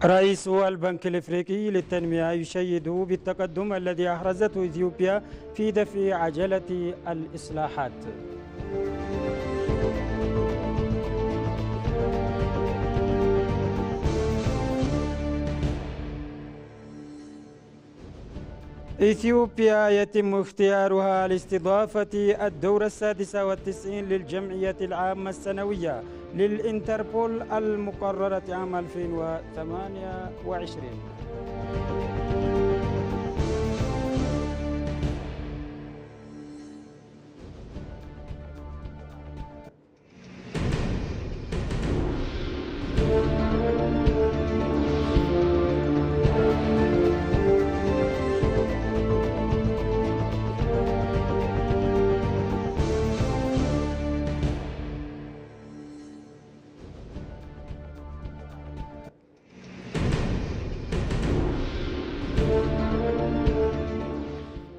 رئيس البنك الإفريقي للتنمية يشيد بالتقدم الذي أحرزته إثيوبيا في دفع عجلة الإصلاحات. إثيوبيا يتم اختيارها لاستضافة الدورة 96 للجمعية العامة السنوية للإنتربول المقررة عام 2028.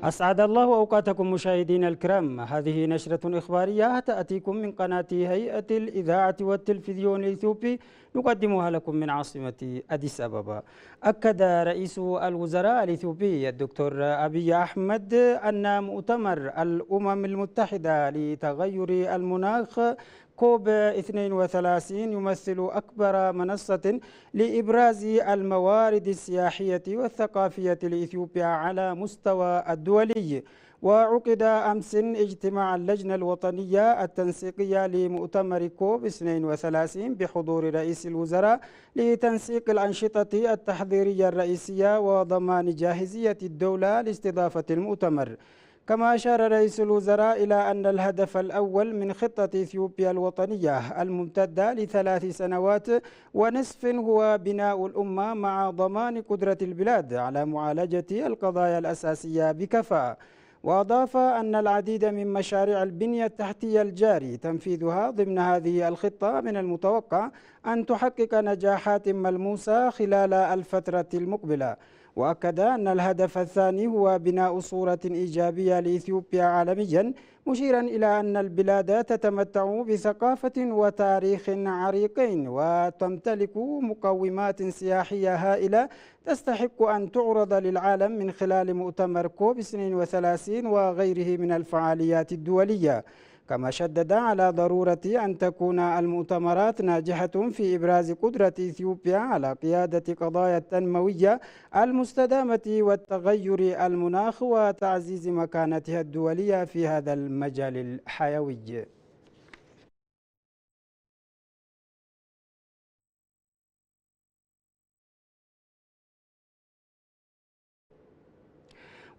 أسعد الله أوقاتكم مشاهدينا الكرام. هذه نشرة إخبارية تأتيكم من قناة هيئة الإذاعة والتلفزيون الإثيوبي، نقدمها لكم من عاصمة أديس أبابا. أكد رئيس الوزراء الإثيوبي الدكتور أبي أحمد أن مؤتمر الأمم المتحدة لتغير المناخ كوب 32 يمثل أكبر منصة لإبراز الموارد السياحية والثقافية لإثيوبيا على مستوى الدولي. وعقد أمس اجتماع اللجنة الوطنية التنسيقية لمؤتمر كوب 32 بحضور رئيس الوزراء لتنسيق الأنشطة التحضيرية الرئيسية وضمان جاهزية الدولة لاستضافة المؤتمر. كما أشار رئيس الوزراء إلى أن الهدف الأول من خطة إثيوبيا الوطنية الممتدة ل3 سنوات ونصف هو بناء الأمة مع ضمان قدرة البلاد على معالجة القضايا الأساسية بكفاءة. وأضاف أن العديد من مشاريع البنية التحتية الجاري تنفيذها ضمن هذه الخطة من المتوقع أن تحقق نجاحات ملموسة خلال الفترة المقبلة. وأكد أن الهدف الثاني هو بناء صورة إيجابية لإثيوبيا عالميا، مشيرا إلى أن البلاد تتمتع بثقافة وتاريخ عريقين وتمتلك مقومات سياحية هائلة تستحق أن تعرض للعالم من خلال مؤتمر كوب 32 وغيره من الفعاليات الدولية. كما شدد على ضرورة أن تكون المؤتمرات ناجحة في إبراز قدرة إثيوبيا على قيادة قضايا التنموية المستدامة والتغير المناخ وتعزيز مكانتها الدولية في هذا المجال الحيوي.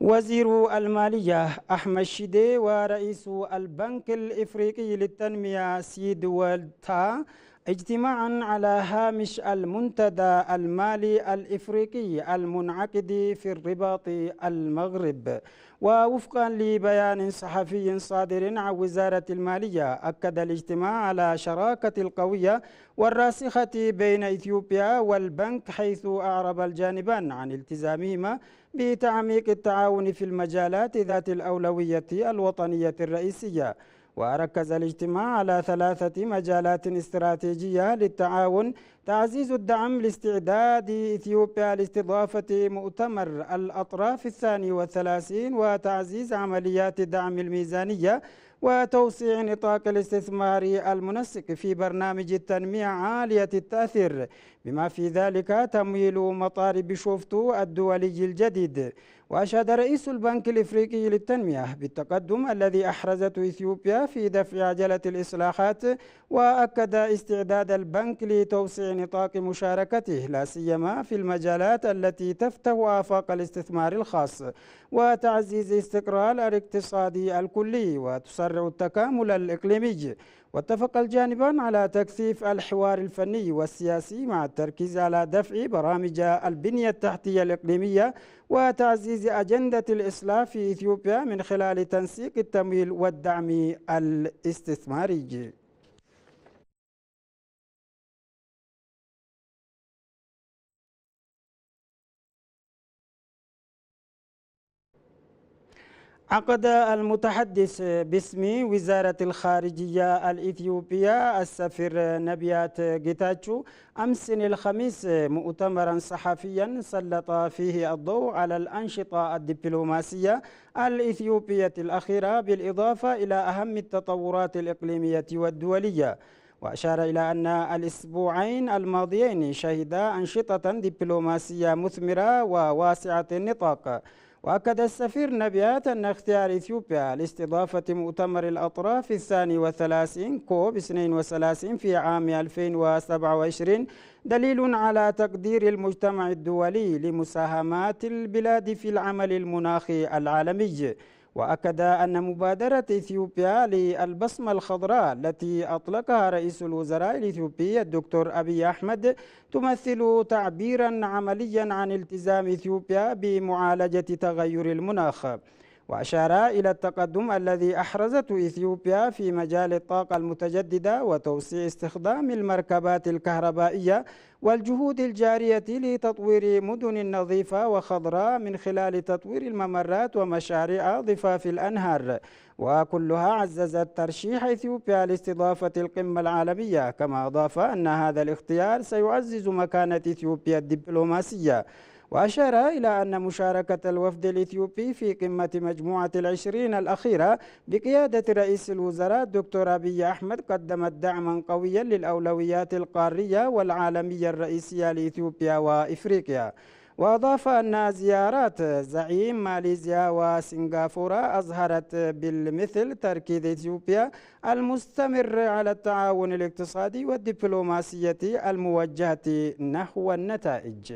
وزير المالية أحمد شيدي ورئيس البنك الإفريقي للتنمية سيد والتا اجتماعا على هامش المنتدى المالي الإفريقي المنعقد في الرباط المغرب. ووفقا لبيان صحفي صادر عن وزارة المالية، أكد الاجتماع على شراكة القوية والراسخة بين إثيوبيا والبنك، حيث أعرب الجانبان عن التزامهما بتعميق التعاون في المجالات ذات الأولوية الوطنية الرئيسية. وركز الاجتماع على 3 مجالات استراتيجية للتعاون: تعزيز الدعم لاستعداد إثيوبيا لاستضافة مؤتمر الأطراف 32، وتعزيز عمليات دعم الميزانية، وتوسيع نطاق الاستثمار المنسق في برنامج التنمية عالية التأثير، بما في ذلك تمويل مطار بيشوفتو الدولي الجديد. وأشاد رئيس البنك الإفريقي للتنمية بالتقدم الذي أحرزته إثيوبيا في دفع عجلة الإصلاحات، وأكد استعداد البنك لتوسيع نطاق مشاركته لا سيما في المجالات التي تفتح آفاق الاستثمار الخاص وتعزيز استقرار الاقتصادي الكلي وتسرع التكامل الإقليمي. واتفق الجانبان على تكثيف الحوار الفني والسياسي مع التركيز على دفع برامج البنية التحتية الإقليمية وتعزيز أجندة الإصلاح في إثيوبيا من خلال تنسيق التمويل والدعم الاستثماري. عقد المتحدث باسم وزارة الخارجية الإثيوبية السفير نبيات جيتاتشو أمس الخميس مؤتمرا صحفيا سلط فيه الضوء على الأنشطة الدبلوماسية الإثيوبية الأخيرة بالإضافة إلى أهم التطورات الإقليمية والدولية. وأشار إلى أن الأسبوعين الماضيين شهدا أنشطة دبلوماسية مثمرة وواسعة النطاق. وأكد السفير نبيات أن اختيار إثيوبيا لاستضافة مؤتمر الأطراف الثاني والثلاثين كوب 32 في عام 2027 دليل على تقدير المجتمع الدولي لمساهمات البلاد في العمل المناخي العالمي. وأكد أن مبادرة إثيوبيا للبصمة الخضراء التي أطلقها رئيس الوزراء الإثيوبي الدكتور أبي أحمد تمثل تعبيرا عمليا عن التزام إثيوبيا بمعالجة تغير المناخ. وأشار إلى التقدم الذي أحرزته إثيوبيا في مجال الطاقة المتجددة وتوسيع استخدام المركبات الكهربائية والجهود الجارية لتطوير مدن نظيفة وخضراء من خلال تطوير الممرات ومشاريع ضفاف الأنهار، وكلها عززت ترشيح إثيوبيا لاستضافة القمة العالمية. كما أضاف أن هذا الاختيار سيعزز مكانة إثيوبيا الدبلوماسية. وأشار إلى أن مشاركة الوفد الإثيوبي في قمة مجموعة العشرين الأخيرة بقيادة رئيس الوزراء الدكتور أبي أحمد قدمت دعما قويا للأولويات القارية والعالمية الرئيسية لإثيوبيا وإفريقيا. وأضاف أن زيارات زعيم ماليزيا وسنغافورة أظهرت بالمثل تركيز إثيوبيا المستمر على التعاون الاقتصادي والدبلوماسية الموجهة نحو النتائج.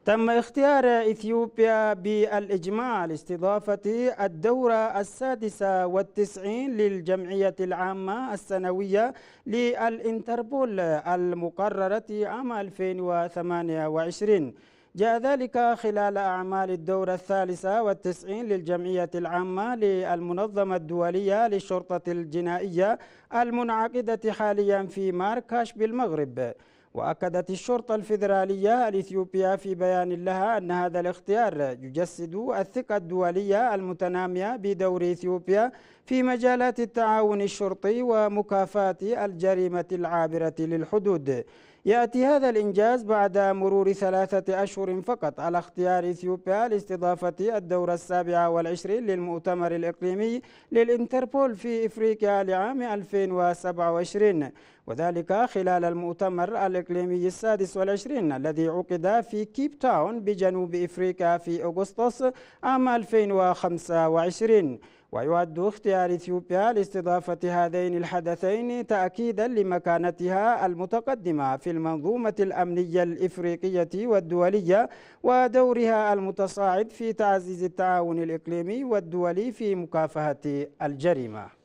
تم اختيار إثيوبيا بالإجماع لاستضافة الدورة السادسة والتسعين للجمعية العامة السنوية للإنتربول المقررة عام 2028. جاء ذلك خلال أعمال الدورة الثالثة والتسعين للجمعية العامة للمنظمة الدولية للشرطة الجنائية المنعقدة حاليا في ماركاش بالمغرب. وأكدت الشرطة الفيدرالية الإثيوبية في بيان لها أن هذا الاختيار يجسد الثقة الدولية المتنامية بدور إثيوبيا في مجالات التعاون الشرطي ومكافاة الجريمة العابرة للحدود. يأتي هذا الإنجاز بعد مرور 3 أشهر فقط على اختيار إثيوبيا لاستضافة الدورة 27 للمؤتمر الإقليمي للإنتربول في إفريقيا لعام 2027، وذلك خلال المؤتمر الإقليمي 26 الذي عقد في كيب تاون بجنوب إفريقيا في أغسطس عام 2025. ويعد اختيار إثيوبيا لاستضافة هذين الحدثين تأكيدا لمكانتها المتقدمة في المنظومة الأمنية الإفريقية والدولية ودورها المتصاعد في تعزيز التعاون الإقليمي والدولي في مكافحة الجريمة.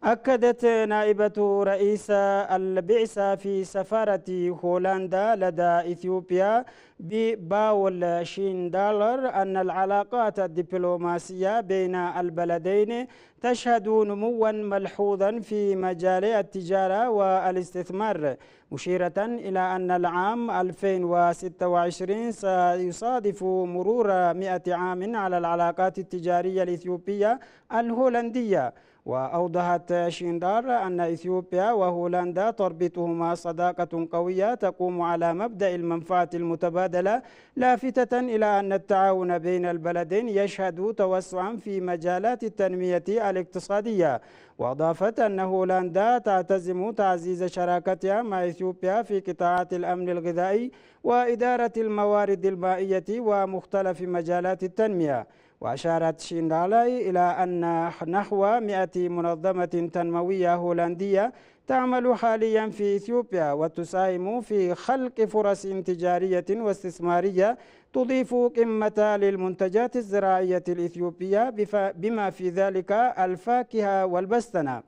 أكدت نائبة رئيس البعثة في سفارة هولندا لدى إثيوبيا بباول شيندالر أن العلاقات الدبلوماسية بين البلدين تشهد نموا ملحوظا في مجال التجارة والاستثمار، مشيرة إلى أن العام 2026 سيصادف مرور 100 عام على العلاقات التجارية الإثيوبية الهولندية. وأوضحت شيندار أن إثيوبيا وهولندا تربطهما صداقة قوية تقوم على مبدأ المنفعة المتبادلة، لافتة إلى أن التعاون بين البلدين يشهد توسعا في مجالات التنمية الاقتصادية. وأضافت أن هولندا تعتزم تعزيز شراكتها مع إثيوبيا في قطاعات الأمن الغذائي وإدارة الموارد المائية ومختلف مجالات التنمية. وأشارت شيندالاي إلى أن نحو 100 منظمة تنموية هولندية تعمل حاليا في إثيوبيا وتساهم في خلق فرص تجارية واستثمارية تضيف قمة للمنتجات الزراعية الإثيوبية بما في ذلك الفاكهة والبستنة.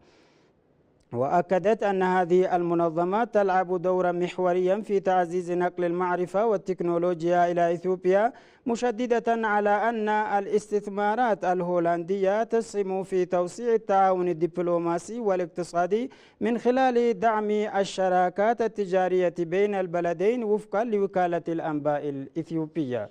وأكدت أن هذه المنظمات تلعب دورا محوريا في تعزيز نقل المعرفة والتكنولوجيا إلى إثيوبيا، مشددة على أن الاستثمارات الهولندية تسهم في توسيع التعاون الدبلوماسي والاقتصادي من خلال دعم الشراكات التجارية بين البلدين وفقا لوكالة الأنباء الإثيوبية.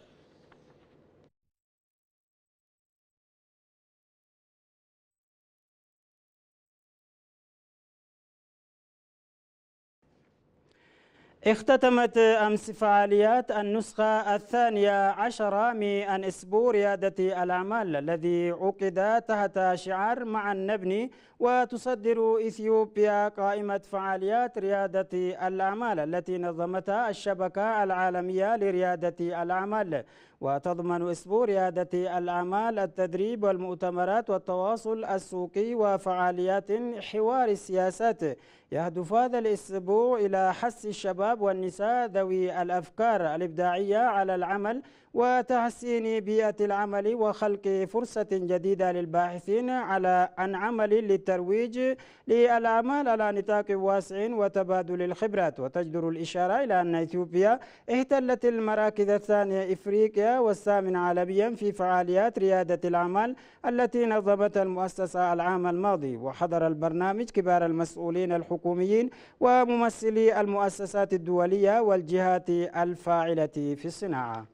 اختتمت أمس فعاليات النسخة 12 من إسبوع ريادة الأعمال الذي عقد تحت شعار معا نبني، وتصدر إثيوبيا قائمة فعاليات ريادة الأعمال التي نظمتها الشبكة العالمية لريادة الأعمال. وتضمن أسبوع ريادة الأعمال التدريب والمؤتمرات والتواصل السوقي وفعاليات حوار السياسات. يهدف هذا الأسبوع إلى حث الشباب والنساء ذوي الأفكار الإبداعية على العمل وتحسين بيئة العمل وخلق فرصة جديدة للباحثين عن عمل للترويج للأعمال على نطاق واسع وتبادل الخبرات. وتجدر الإشارة إلى أن إثيوبيا احتلت المراكز الثانية إفريقيا والثامن عالميا في فعاليات ريادة الأعمال التي نظمتها المؤسسة العام الماضي. وحضر البرنامج كبار المسؤولين الحكوميين وممثلي المؤسسات الدولية والجهات الفاعلة في الصناعة.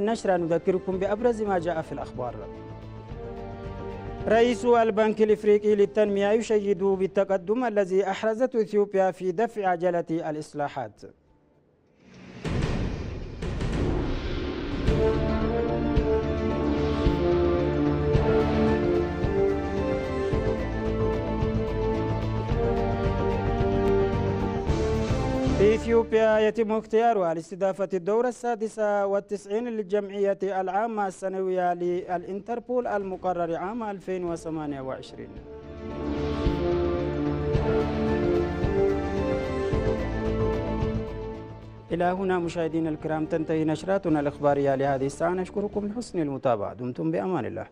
نشرة نذكركم بأبرز ما جاء في الأخبار. رئيس البنك الإفريقي للتنمية يشيد بالتقدم الذي أحرزته إثيوبيا في دفع عجلة الإصلاحات. في إثيوبيا يتم اختيارها لاستضافة الدورة 96 للجمعية العامة السنوية للإنتربول المقرر عام 2028. إلى هنا مشاهدينا الكرام تنتهي نشراتنا الإخبارية لهذه الساعة. نشكركم لحسن المتابعة. دمتم بأمان الله.